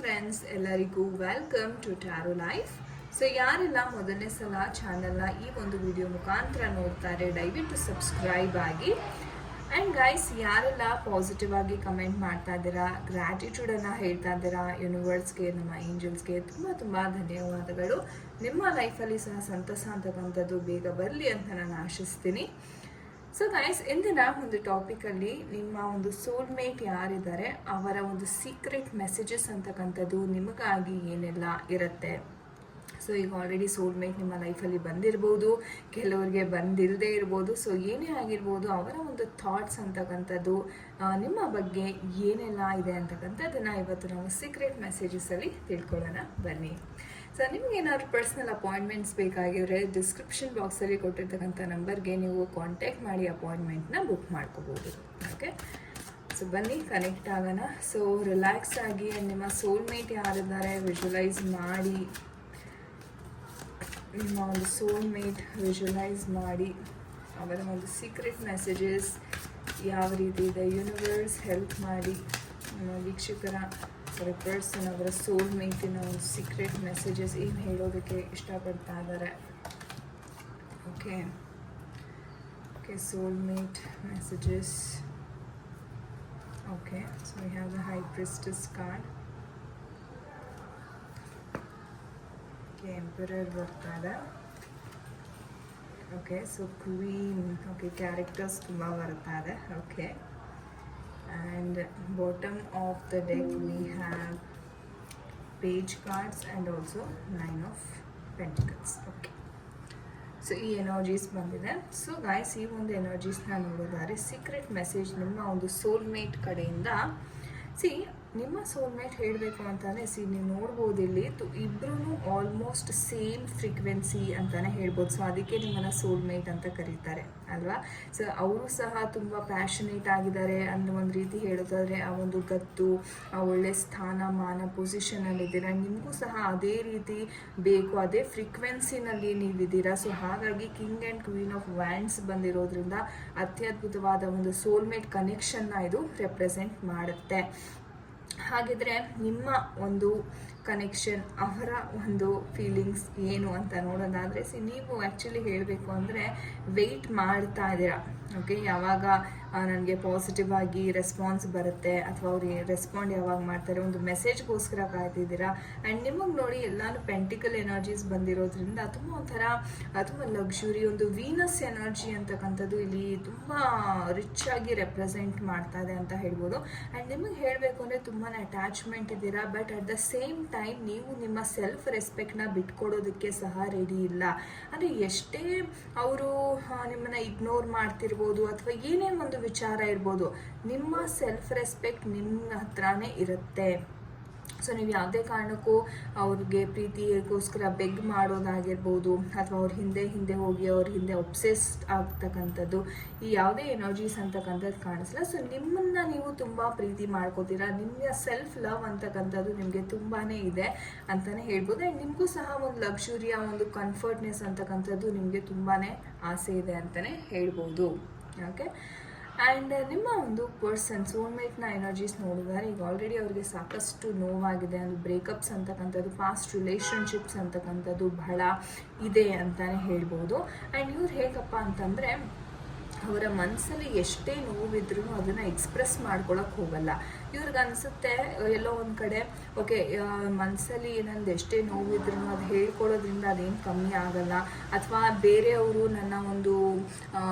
Friends, ಎಲ್ಲರಿಗೂ welcome to tarot life. So ಯಾರೆಲ್ಲ ಮೊದಲನೇ ಸಲ ಚಾನಲ್ನ ಈ ಒಂದು ವಿಡಿಯೋ ಮುಖಾಂತರ ನೋಡ್ತಾರೆ, ದಯವಿಟ್ಟು ಸಬ್ಸ್ಕ್ರೈಬ್ ಆಗಿ. ಆ್ಯಂಡ್ ಗೈಸ್, ಯಾರೆಲ್ಲ ಪಾಸಿಟಿವ್ ಆಗಿ ಕಮೆಂಟ್ ಮಾಡ್ತಾ ಇದ್ದೀರಾ, ಗ್ರ್ಯಾಟಿಟ್ಯೂಡನ್ನು ಹೇಳ್ತಾ ಇದ್ದೀರಾ ಯೂನಿವರ್ಸ್ಗೆ, ನಮ್ಮ ಏಂಜಲ್ಸ್ಗೆ ತುಂಬ ತುಂಬ ಧನ್ಯವಾದಗಳು. ನಿಮ್ಮ ಲೈಫಲ್ಲಿ ಸಹ ಸಂತಸ ಅಂತಕ್ಕಂಥದ್ದು ಬೇಗ ಬರಲಿ ಅಂತ ನಾನು ಆಶಿಸ್ತೀನಿ. ಸೊ ಗೈಸ್, ಇಂದಿನ ಒಂದು ಟಾಪಿಕಲ್ಲಿ ನಿಮ್ಮ ಒಂದು ಸೋಲ್ಮೇಟ್ ಯಾರಿದ್ದಾರೆ ಅವರ ಒಂದು ಸೀಕ್ರೆಟ್ ಮೆಸೇಜಸ್ ಅಂತಕ್ಕಂಥದ್ದು ನಿಮಗಾಗಿ ಏನೆಲ್ಲ ಇರುತ್ತೆ. ಸೊ ಈಗ ಆಲ್ರೆಡಿ ಸೋಲ್ಮೇಟ್ ನಿಮ್ಮ ಲೈಫಲ್ಲಿ ಬಂದಿರ್ಬೋದು, ಕೆಲವರಿಗೆ ಬಂದಿಲ್ಲದೆ ಇರ್ಬೋದು. ಸೊ ಏನೇ ಆಗಿರ್ಬೋದು, ಅವರ ಒಂದು ಥಾಟ್ಸ್ ಅಂತಕ್ಕಂಥದ್ದು ನಿಮ್ಮ ಬಗ್ಗೆ ಏನೆಲ್ಲ ಇದೆ ಅಂತಕ್ಕಂಥದ್ದನ್ನು ಇವತ್ತು ನಾವು ಸೀಕ್ರೆಟ್ ಮೆಸೇಜಸಲ್ಲಿ ತಿಳ್ಕೊಳ್ಳೋಣ ಬನ್ನಿ. ಸೊ ನಿಮ್ಗೆ ಏನಾದ್ರು ಪರ್ಸ್ನಲ್ ಅಪಾಯಿಂಟ್ಮೆಂಟ್ಸ್ ಬೇಕಾಗಿದ್ರೆ ಡಿಸ್ಕ್ರಿಪ್ಷನ್ ಬಾಕ್ಸಲ್ಲಿ ಕೊಟ್ಟಿರ್ತಕ್ಕಂಥ ನಂಬರ್ಗೆ ನೀವು ಕಾಂಟ್ಯಾಕ್ಟ್ ಮಾಡಿ ಅಪಾಯಿಂಟ್ಮೆಂಟ್ನ ಬುಕ್ ಮಾಡ್ಕೋಬೋದು. ಓಕೆ, ಸೊ ಬನ್ನಿ ಕನೆಕ್ಟ್ ಆಗೋಣ. ಸೊ ರಿಲ್ಯಾಕ್ಸ್ ಆಗಿ ನಿಮ್ಮ ಸೋಲ್ಮೇಟ್ ಯಾರಿದ್ದಾರೆ ವಿಜುವಲೈಸ್ ಮಾಡಿ, ನಿಮ್ಮ ಒಂದು ಸೋಲ್ಮೇಟ್ ವಿಜುವಲೈಸ್ ಮಾಡಿ, ಅವರ ಒಂದು ಸೀಕ್ರೆಟ್ ಮೆಸೇಜಸ್ ಯಾವ ರೀತಿ ಇದೆ ಯೂನಿವರ್ಸ್ ಹೆಲ್ಪ್ ಮಾಡಿ. ನಮ್ಮ ವೀಕ್ಷಕರ ಪರ್ಸನ್ ಅವರ ಸೋಲ್ಮೇಟಿನ ಒಂದು ಸೀಕ್ರೆಟ್ ಮೆಸೇಜಸ್ ಏನು ಹೇಳೋದಕ್ಕೆ ಇಷ್ಟಪಡ್ತಾ ಇದ್ದಾರೆ. Okay okay, soulmate messages. Okay, so we have the high priestess card. Emperor ಬರ್ತಾ ಇದೆ. Okay, so queen. Okay, characters ತುಂಬ ಬರ್ತಾ ಇದೆ. Okay, and bottom of the deck we have page cards and also 9 of pentacles. Okay, so ಈ energies ಬಂದಿದೆ. So guys, ಈ ಒಂದು ಎನರ್ಜೀಸ್ನ ನೋಡೋದಾದ್ರೆ ಸೀಕ್ರೆಟ್ ಮೆಸೇಜ್ ನಿಮ್ಮ ಒಂದು ಸೋಲ್ಮೇಟ್ ಕಡೆಯಿಂದ. ನಿಮ್ಮ ಸೋಲ್ಮೇಟ್ ಹೇಳಬೇಕು ಅಂತಂದರೆ ನೀವು ನೋಡ್ಬೋದು ಇಲ್ಲಿ ಇಬ್ಬರೂ ಆಲ್ಮೋಸ್ಟ್ ಸೇಮ್ ಫ್ರೀಕ್ವೆನ್ಸಿ ಅಂತಲೇ ಹೇಳ್ಬೋದು. ಸೊ ಅದಕ್ಕೆ ನಿಮ್ಮನ್ನು ಸೋಲ್ಮೇಟ್ ಅಂತ ಕರೀತಾರೆ ಅಲ್ವಾ. ಸೊ ಅವರು ಸಹ ತುಂಬ ಪ್ಯಾಷನೇಟ್ ಆಗಿದ್ದಾರೆ ಅನ್ನೋ ಒಂದು ರೀತಿ ಹೇಳೋದಾದರೆ, ಆ ಒಂದು ಗತ್ತು, ಆ ಒಳ್ಳೆ ಸ್ಥಾನಮಾನ ಪೊಸಿಷನಲ್ಲಿದ್ದೀರಾ, ನಿಮಗೂ ಸಹ ಅದೇ ರೀತಿ ಬೇಕು, ಅದೇ ಫ್ರೀಕ್ವೆನ್ಸಿನಲ್ಲಿ ನೀವಿದ್ದೀರಾ. ಸೊ ಹಾಗಾಗಿ king and queen of wands ಬಂದಿರೋದ್ರಿಂದ ಅತ್ಯದ್ಭುತವಾದ ಒಂದು ಸೋಲ್ಮೇಟ್ ಕನೆಕ್ಷನ್ನ ಇದು ರೆಪ್ರೆಸೆಂಟ್ ಮಾಡುತ್ತೆ. ಹಾಗಿದ್ರೆ ನಿಮ್ಮ ಒಂದು ಕನೆಕ್ಷನ್, ಅವರ ಒಂದು ಫೀಲಿಂಗ್ಸ್ ಏನು ಅಂತ ನೋಡೋದಾದರೆ, ನೀವು ಆ್ಯಕ್ಚುಲಿ ಹೇಳಬೇಕು ಅಂದರೆ ವೆಯ್ಟ್ ಮಾಡ್ತಾ ಇದ್ದೀರಾ. ಓಕೆ, ಯಾವಾಗ ನನಗೆ ಪಾಸಿಟಿವ್ ಆಗಿ ರೆಸ್ಪಾನ್ಸ್ ಬರುತ್ತೆ ಅಥವಾ ಅವ್ರು ರೆಸ್ಪಾಂಡ್ ಯಾವಾಗ ಮಾಡ್ತಾರೆ, ಒಂದು ಮೆಸೇಜ್ಗೋಸ್ಕರ ಕಾಯ್ತಿದ್ದೀರಾ. ಆ್ಯಂಡ್ ನಿಮಗೆ ನೋಡಿ ಎಲ್ಲಾನು ಪೆಂಟಿಕಲ್ ಎನರ್ಜೀಸ್ ಬಂದಿರೋದ್ರಿಂದ ತುಂಬ ಒಂಥರ ತುಂಬ ಲಕ್ಸುರಿ, ಒಂದು ವೀನಸ್ ಎನರ್ಜಿ ಅಂತಕ್ಕಂಥದ್ದು ಇಲ್ಲಿ ತುಂಬ ರಿಚ್ ಆಗಿ ರೆಪ್ರೆಸೆಂಟ್ ಮಾಡ್ತಾ ಇದೆ ಅಂತ ಹೇಳ್ಬೋದು. ಆ್ಯಂಡ್ ನಿಮಗೆ ಹೇಳಬೇಕು ಅಂದರೆ ತುಂಬಾ ಅಟ್ಯಾಚ್ಮೆಂಟ್ ಇದ್ದೀರಾ, but at the same time ನೀವು ನಿಮ್ಮ ಸೆಲ್ಫ್ ರೆಸ್ಪೆಕ್ಟ್ನ ಬಿಟ್ಕೊಡೋದಕ್ಕೆ ಸಹ ರೆಡಿ ಇಲ್ಲ. ಅಂದರೆ ಎಷ್ಟೇ ಅವರು ನಿಮ್ಮನ್ನು ಇಗ್ನೋರ್ ಮಾಡ್ತಿರ್ಬೋದು ಅಥವಾ ಏನೇ ಒಂದು ವಿಚಾರ ಇರ್ಬೋದು, ನಿಮ್ಮ ಸೆಲ್ಫ್ ರೆಸ್ಪೆಕ್ಟ್ ನಿಮ್ಮ ಹತ್ರನೇ ಇರುತ್ತೆ. ಸೊ ನೀವು ಯಾವುದೇ ಕಾರಣಕ್ಕೂ ಅವ್ರಿಗೆ ಪ್ರೀತಿಗೋಸ್ಕರ ಬೆಗ್ ಮಾಡೋದಾಗಿರ್ಬೋದು ಅಥವಾ ಅವ್ರ ಹಿಂದೆ ಹೋಗಿ ಅವ್ರ ಹಿಂದೆ ಒಬ್ಸೆಸ್ಡ್ ಆಗ್ತಕ್ಕಂಥದ್ದು, ಈ ಯಾವುದೇ ಎನರ್ಜೀಸ್ ಅಂತಕ್ಕಂಥದ್ದು ಕಾಣಿಸಲ್ಲ. ಸೊ ನಿಮ್ಮನ್ನು ನೀವು ತುಂಬ ಪ್ರೀತಿ ಮಾಡ್ಕೋತೀರಾ, ನಿಮ್ಮ ಸೆಲ್ಫ್ ಲವ್ ಅಂತಕ್ಕಂಥದ್ದು ನಿಮಗೆ ತುಂಬಾ ಇದೆ ಅಂತಲೇ ಹೇಳ್ಬೋದು. ಆ್ಯಂಡ್ ನಿಮಗೂ ಸಹ ಒಂದು ಲಕ್ಸುರಿಯ ಒಂದು ಕಂಫರ್ಟ್ನೆಸ್ ಅಂತಕ್ಕಂಥದ್ದು ನಿಮಗೆ ತುಂಬಾ ಆಸೆ ಇದೆ ಅಂತಲೇ ಹೇಳ್ಬೋದು. ಓಕೆ, ಆ್ಯಂಡ್ ನಿಮ್ಮ ಒಂದು ಪರ್ಸನ್ ಸೋಲ್ಮೇಟ್ನ ಎನರ್ಜೀಸ್ ನೋಡಿದರೆ, ಈಗ ಆಲ್ರೆಡಿ ಅವರಿಗೆ ಸಾಕಷ್ಟು ನೋವಾಗಿದೆ, ಒಂದು ಬ್ರೇಕಪ್ಸ್ ಅಂತಕ್ಕಂಥದ್ದು, ಪಾಸ್ಟ್ ರಿಲೇಷನ್ಶಿಪ್ಸ್ ಅಂತಕ್ಕಂಥದ್ದು ಬಹಳ ಇದೆ ಅಂತಲೇ ಹೇಳ್ಬೋದು. ಆ್ಯಂಡ್ ಇವ್ರು ಹೇಗಪ್ಪ ಅಂತಂದರೆ, ಅವರ ಮನಸ್ಸಲ್ಲಿ ಎಷ್ಟೇ ನೋವಿದ್ರೂ ಅದನ್ನು ಎಕ್ಸ್ಪ್ರೆಸ್ ಮಾಡ್ಕೊಳಕ್ಕೆ ಹೋಗಲ್ಲ. ಇವ್ರಿಗೆ ಅನಿಸುತ್ತೆ ಎಲ್ಲೋ ಒಂದು ಕಡೆ, ಓಕೆ ಮನಸ್ಸಲ್ಲಿ ನಂದು ಎಷ್ಟೇ ನೋವಿದ್ರೂ ಅದು ಹೇಳ್ಕೊಳ್ಳೋದ್ರಿಂದ ಅದೇನು ಕಮ್ಮಿ ಆಗಲ್ಲ, ಅಥವಾ ಬೇರೆಯವರು ನನ್ನ ಒಂದು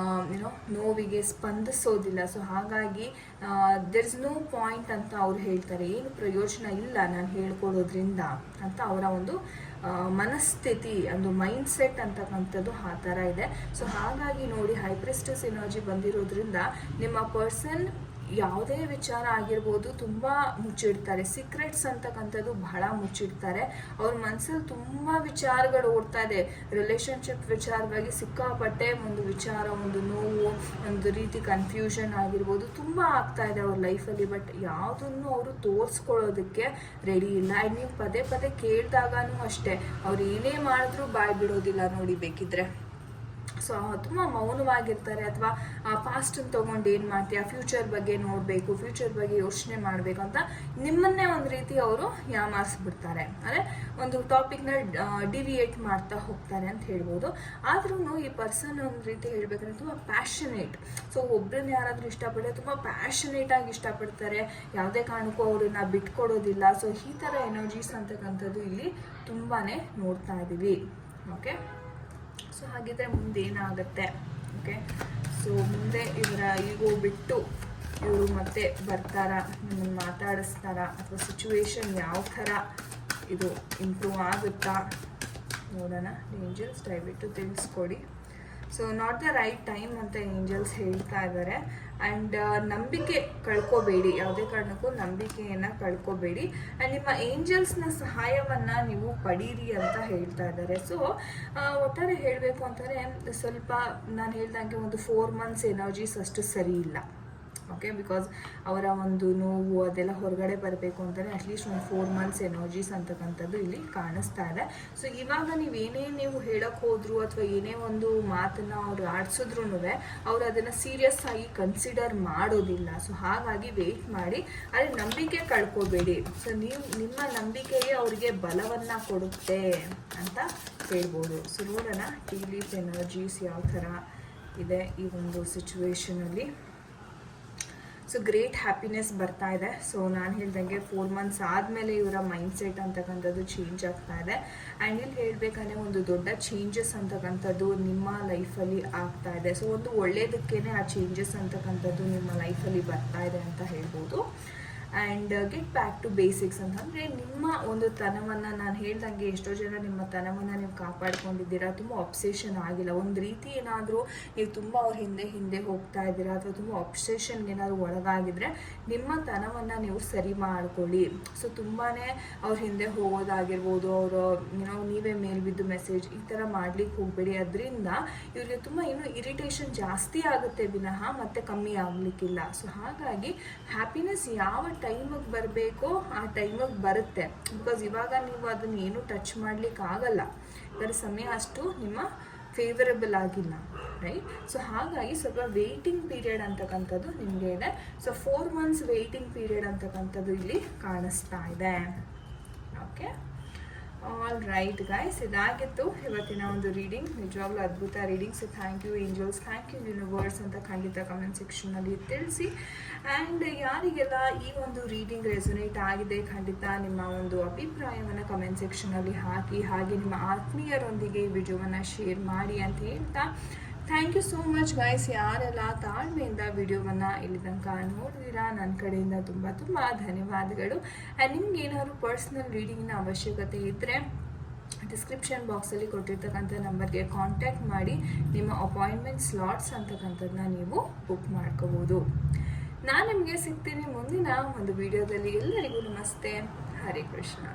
ನೋವಿಗೆ ಸ್ಪಂದಿಸೋದಿಲ್ಲ. ಸೊ ಹಾಗಾಗಿ ದೆರ್ ಇಸ್ ನೋ ಪಾಯಿಂಟ್ ಅಂತ ಅವ್ರು ಹೇಳ್ತಾರೆ, ಏನು ಪ್ರಯೋಜನ ಇಲ್ಲ ನಾನು ಹೇಳ್ಕೊಳ್ಳೋದ್ರಿಂದ ಅಂತ ಅವರ ಒಂದು ಮನಸ್ಥಿತಿ, ಒಂದು ಮೈಂಡ್ ಸೆಟ್ ಅಂತಕ್ಕಂಥದ್ದು ಆ ಥರ ಇದೆ. ಸೊ ಹಾಗಾಗಿ ನೋಡಿ, ಹೈ ಪ್ರಿಸ್ಟೆಸ್ ಎನರ್ಜಿ ಬಂದಿರೋದ್ರಿಂದ ನಿಮ್ಮ ಪರ್ಸನ್ ಯಾವುದೇ ವಿಚಾರ ಆಗಿರ್ಬೋದು ತುಂಬ ಮುಚ್ಚಿಡ್ತಾರೆ. ಸೀಕ್ರೆಟ್ಸ್ ಅಂತಕ್ಕಂಥದ್ದು ಬಹಳ ಮುಚ್ಚಿಡ್ತಾರೆ. ಅವ್ರ ಮನಸ್ಸಲ್ಲಿ ತುಂಬ ವಿಚಾರಗಳು ಓಡ್ತಾ ಇದೆ. ರಿಲೇಷನ್ಶಿಪ್ ವಿಚಾರವಾಗಿ ಸಿಕ್ಕಾಪಟ್ಟೆ ಒಂದು ವಿಚಾರ, ಒಂದು ನೋವು, ಒಂದು ರೀತಿ ಕನ್ಫ್ಯೂಷನ್ ಆಗಿರ್ಬೋದು ತುಂಬ ಆಗ್ತಾ ಇದೆ ಅವ್ರ ಲೈಫಲ್ಲಿ. ಬಟ್ ಯಾವುದನ್ನು ಅವರು ತೋರಿಸ್ಕೊಳ್ಳೋದಕ್ಕೆ ರೆಡಿ ಇಲ್ಲ. ಆ್ಯಂಡ್ ನೀವು ಪದೇ ಕೇಳಿದಾಗೂ ಅಷ್ಟೇ, ಅವ್ರು ಏನೇ ಮಾಡಿದ್ರೂ ಬಾಯ್ ಬಿಡೋದಿಲ್ಲ ನೋಡಿ. ಬೇಕಿದ್ರೆ ಸೊ ತುಂಬ ಮೌನವಾಗಿರ್ತಾರೆ, ಅಥವಾ ಪಾಸ್ಟನ್ನು ತೊಗೊಂಡು ಏನು ಮಾಡ್ತೀಯ, ಫ್ಯೂಚರ್ ಬಗ್ಗೆ ನೋಡಬೇಕು, ಫ್ಯೂಚರ್ ಬಗ್ಗೆ ಯೋಚನೆ ಮಾಡಬೇಕು ಅಂತ ನಿಮ್ಮನ್ನೇ ಒಂದು ರೀತಿ ಅವರು ಯಾಮಾರಿಸ್ಬಿಡ್ತಾರೆ. ಅಂದರೆ ಒಂದು ಟಾಪಿಕ್ನ ಡಿವಿಯೇಟ್ ಮಾಡ್ತಾ ಹೋಗ್ತಾರೆ ಅಂತ ಹೇಳ್ಬೋದು. ಆದ್ರೂ ಈ ಪರ್ಸನ್ ಒಂದು ರೀತಿ ಹೇಳ್ಬೇಕಂದ್ರೆ ತುಂಬ ಪ್ಯಾಷನೇಟ್. ಸೊ ಒಬ್ಬರನ್ನ ಯಾರಾದರೂ ಇಷ್ಟಪಟ್ಟರೆ ತುಂಬ ಪ್ಯಾಷನೇಟಾಗಿ ಇಷ್ಟಪಡ್ತಾರೆ, ಯಾವುದೇ ಕಾರಣಕ್ಕೂ ಅವ್ರನ್ನ ಬಿಟ್ಕೊಡೋದಿಲ್ಲ. ಸೊ ಈ ಥರ ಎನರ್ಜೀಸ್ ಅಂತಕ್ಕಂಥದ್ದು ಇಲ್ಲಿ ತುಂಬಾ ನೋಡ್ತಾ ಇದ್ದೀವಿ. ಓಕೆ, ಸೊ ಹಾಗಿದ್ರೆ ಮುಂದೆ ಏನಾಗುತ್ತೆ? ಓಕೆ, ಸೊ ಮುಂದೆ ಇವರ ಈಗೋ ಬಿಟ್ಟು ಇವರು ಮತ್ತೆ ಬರ್ತಾರಾ, ನಿಮ್ಮನ್ನು ಮಾತಾಡಿಸ್ತಾರಾ, ಅಥವಾ ಸಿಚುವೇಶನ್ ಯಾವ ಥರ ಇದು ಇಂಪ್ರೂವ್ ಆಗುತ್ತಾ ನೋಡೋಣ. ಏಂಜಲ್ಸ್ ದಯವಿಟ್ಟು ತಿಳಿಸ್ಕೊಡಿ. So not the right time ಅಂತ ಏಂಜಲ್ಸ್ ಹೇಳ್ತಾ ಇದ್ದಾರೆ. ಆ್ಯಂಡ್ ನಂಬಿಕೆ ಕಳ್ಕೊಬೇಡಿ, ಯಾವುದೇ ಕಾರಣಕ್ಕೂ ನಂಬಿಕೆಯನ್ನು ಕಳ್ಕೊಬೇಡಿ. ಆ್ಯಂಡ್ ನಿಮ್ಮ ಏಂಜಲ್ಸ್ನ ಸಹಾಯವನ್ನು ನೀವು ಪಡೀರಿ ಅಂತ ಹೇಳ್ತಾ ಇದ್ದಾರೆ. ಸೊ ಒಟ್ಟಾರೆ ಹೇಳಬೇಕು ಅಂತಂದರೆ ಸ್ವಲ್ಪ ನಾನು ಹೇಳ್ದಂಗೆ ಒಂದು 4 months ಎನರ್ಜೀಸ್ ಅಷ್ಟು ಸರಿ ಇಲ್ಲ. ಓಕೆ, ಬಿಕಾಸ್ ಅವರ ಒಂದು ನೋವು ಅದೆಲ್ಲ ಹೊರಗಡೆ ಬರಬೇಕು ಅಂತಲೇ ಅಟ್ಲೀಸ್ಟ್ ಒಂದು 4 months ಎನರ್ಜೀಸ್ ಅಂತಕ್ಕಂಥದ್ದು ಇಲ್ಲಿ ಕಾಣಿಸ್ತಾ ಇದೆ. ಸೊ ಇವಾಗ ನೀವು ಹೇಳೋಕ್ಕೆ ಹೋದ್ರು ಅಥವಾ ಏನೇ ಒಂದು ಮಾತನ್ನು ಅವ್ರು ಆಡಿಸಿದ್ರು ಅವ್ರು ಅದನ್ನು ಸೀರಿಯಸ್ ಆಗಿ ಕನ್ಸಿಡರ್ ಮಾಡೋದಿಲ್ಲ. ಸೊ ಹಾಗಾಗಿ ವೆಯ್ಟ್ ಮಾಡಿ, ಆದರೆ ನಂಬಿಕೆ ಕಳ್ಕೊಬೇಡಿ. ಸೊ ನಿಮ್ಮ ನಂಬಿಕೆಯೇ ಅವರಿಗೆ ಬಲವನ್ನು ಕೊಡುತ್ತೆ ಅಂತ ಹೇಳ್ಬೋದು. ಸೊ ನೋಡೋಣ ಟೀ ಲೀಫ್ ಎನರ್ಜೀಸ್ ಯಾವ ಥರ ಇದೆ ಈ ಒಂದು ಸಿಚುವೇಶನಲ್ಲಿ. ಸೊ ಗ್ರೇಟ್ ಹ್ಯಾಪಿನೆಸ್ ಬರ್ತಾ ಇದೆ. ಸೊ ನಾನು ಹೇಳ್ದಂಗೆ 4 months ಆದಮೇಲೆ ಇವರ ಮೈಂಡ್ಸೆಟ್ ಅಂತಕ್ಕಂಥದ್ದು ಚೇಂಜ್ ಆಗ್ತಾ ಇದೆ. ಆ್ಯಂಡ್ ಇಲ್ಲಿ ಹೇಳಬೇಕಂದ್ರೆ ಒಂದು ದೊಡ್ಡ ಚೇಂಜಸ್ ಅಂತಕ್ಕಂಥದ್ದು ನಿಮ್ಮ ಲೈಫಲ್ಲಿ ಆಗ್ತಾ ಇದೆ. ಸೊ ಒಂದು ಒಳ್ಳೆಯದಕ್ಕೇ ಆ ಚೇಂಜಸ್ ಅಂತಕ್ಕಂಥದ್ದು ನಿಮ್ಮ ಲೈಫಲ್ಲಿ ಬರ್ತಾ ಇದೆ ಅಂತ ಹೇಳ್ಬೋದು. And get back to basics ಅಂತಂದರೆ ನಿಮ್ಮ ಒಂದು ತನವನ್ನು, ನಾನು ಹೇಳ್ದಂಗೆ ಎಷ್ಟೋ ಜನ ನಿಮ್ಮ ತನವನ್ನು ನೀವು ಕಾಪಾಡ್ಕೊಂಡಿದ್ದೀರಾ, ತುಂಬ ಅಬ್ಸೆಷನ್ ಆಗಿಲ್ಲ. ಒಂದು ರೀತಿ ಏನಾದರೂ ನೀವು ತುಂಬ ಅವ್ರ ಹಿಂದೆ ಹೋಗ್ತಾ ಇದ್ದೀರಾ ಅಥವಾ ತುಂಬ ಅಬ್ಸೆಷನ್ಗೆ ಏನಾದರೂ ಒಳಗಾಗಿದ್ರೆ ನಿಮ್ಮ ತನವನ್ನು ನೀವು ಸರಿ ಮಾಡ್ಕೊಳ್ಳಿ. ಸೊ ತುಂಬಾ ಅವ್ರ ಹಿಂದೆ ಹೋಗೋದಾಗಿರ್ಬೋದು, ಅವರು ನೀವೇ ಮೇಲ್ಬಿದ್ದು ಮೆಸೇಜ್ ಈ ಥರ ಮಾಡ್ಲಿಕ್ಕೆ ಹೋಗಬೇಡಿ. ಅದರಿಂದ ಇವ್ರಿಗೆ ತುಂಬ ಇನ್ನೂ ಇರಿಟೇಷನ್ ಜಾಸ್ತಿ ಆಗುತ್ತೆ ವಿನಃ ಮತ್ತೆ ಕಮ್ಮಿ ಆಗಲಿಕ್ಕಿಲ್ಲ. ಸೊ ಹಾಗಾಗಿ ಹ್ಯಾಪಿನೆಸ್ ಯಾವ ಟೈಮಿಗೆ ಬರಬೇಕೋ ಆ ಟೈಮಿಗೆ ಬರುತ್ತೆ. ಬಿಕಾಸ್ ಇವಾಗ ನೀವು ಅದನ್ನು ಏನೂ ಟಚ್ ಮಾಡಲಿಕ್ಕೆ ಆಗಲ್ಲ, ಇದರ ಸಮಯ ಅಷ್ಟು ನಿಮ್ಮ ಫೇವರಬಲ್ ಆಗಿಲ್ಲ, ರೈಟ್? ಸೊ ಹಾಗಾಗಿ ಸ್ವಲ್ಪ ವೆಯ್ಟಿಂಗ್ ಪೀರಿಯಡ್ ಅಂತಕ್ಕಂಥದ್ದು ನಿಮಗೆ ಇದೆ. ಸೊ 4 months ವೆಯ್ಟಿಂಗ್ ಪೀರಿಯಡ್ ಅಂತಕ್ಕಂಥದ್ದು ಇಲ್ಲಿ ಕಾಣಿಸ್ತಾ ಇದೆ. ಓಕೆ, ಆಲ್ ರೈಟ್ ಗೈಸ್, ಇದಾಗಿತ್ತು ಇವತ್ತಿನ ಒಂದು ರೀಡಿಂಗ್. ನಿಜವಾಗ್ಲೂ ಅದ್ಭುತ reading. So thank you angels, thank you universe ಅಂತ ಖಂಡಿತ ಕಮೆಂಟ್ ಸೆಕ್ಷನಲ್ಲಿ ತಿಳಿಸಿ. ಆ್ಯಂಡ್ ಯಾರಿಗೆಲ್ಲ ಈ ಒಂದು ರೀಡಿಂಗ್ ರೆಸೊನೇಟ್ ಆಗಿದೆ ಖಂಡಿತ ನಿಮ್ಮ ಒಂದು ಅಭಿಪ್ರಾಯವನ್ನು ಕಮೆಂಟ್ ಸೆಕ್ಷನಲ್ಲಿ ಹಾಕಿ, ಹಾಗೆ ನಿಮ್ಮ ಆತ್ಮೀಯರೊಂದಿಗೆ ಈ ವಿಡಿಯೋವನ್ನು ಶೇರ್ ಮಾಡಿ ಅಂತ ಹೇಳ್ತಾ thank you so much guys. ಯಾರೆಲ್ಲ ತಾಳ್ಮೆಯಿಂದ ವಿಡಿಯೋವನ್ನು ಇಲ್ಲಿ ತನಕ ನೋಡಿದಿರಾ, ನನ್ನ ಕಡೆಯಿಂದ ತುಂಬ ತುಂಬ ಧನ್ಯವಾದಗಳು. ಆ್ಯಂಡ್ ನಿಮ್ಗೆ ಏನಾದರೂ ಪರ್ಸ್ನಲ್ ರೀಡಿಂಗಿನ ಅವಶ್ಯಕತೆ ಇದ್ದರೆ ಡಿಸ್ಕ್ರಿಪ್ಷನ್ ಬಾಕ್ಸಲ್ಲಿ ಕೊಟ್ಟಿರ್ತಕ್ಕಂಥ ನಂಬರ್ಗೆ ಕಾಂಟ್ಯಾಕ್ಟ್ ಮಾಡಿ ನಿಮ್ಮ ಅಪಾಯಿಂಟ್ಮೆಂಟ್ ಸ್ಲಾಟ್ಸ್ ಅಂತಕ್ಕಂಥದ್ದನ್ನ ನೀವು ಬುಕ್ ಮಾಡ್ಕೋಬೋದು. ನಾನು ನಿಮಗೆ ಸಿಗ್ತೀನಿ ಮುಂದಿನ ಒಂದು ವಿಡಿಯೋದಲ್ಲಿ. ಎಲ್ಲರಿಗೂ ನಮಸ್ತೆ, ಹರೇ ಕೃಷ್ಣ.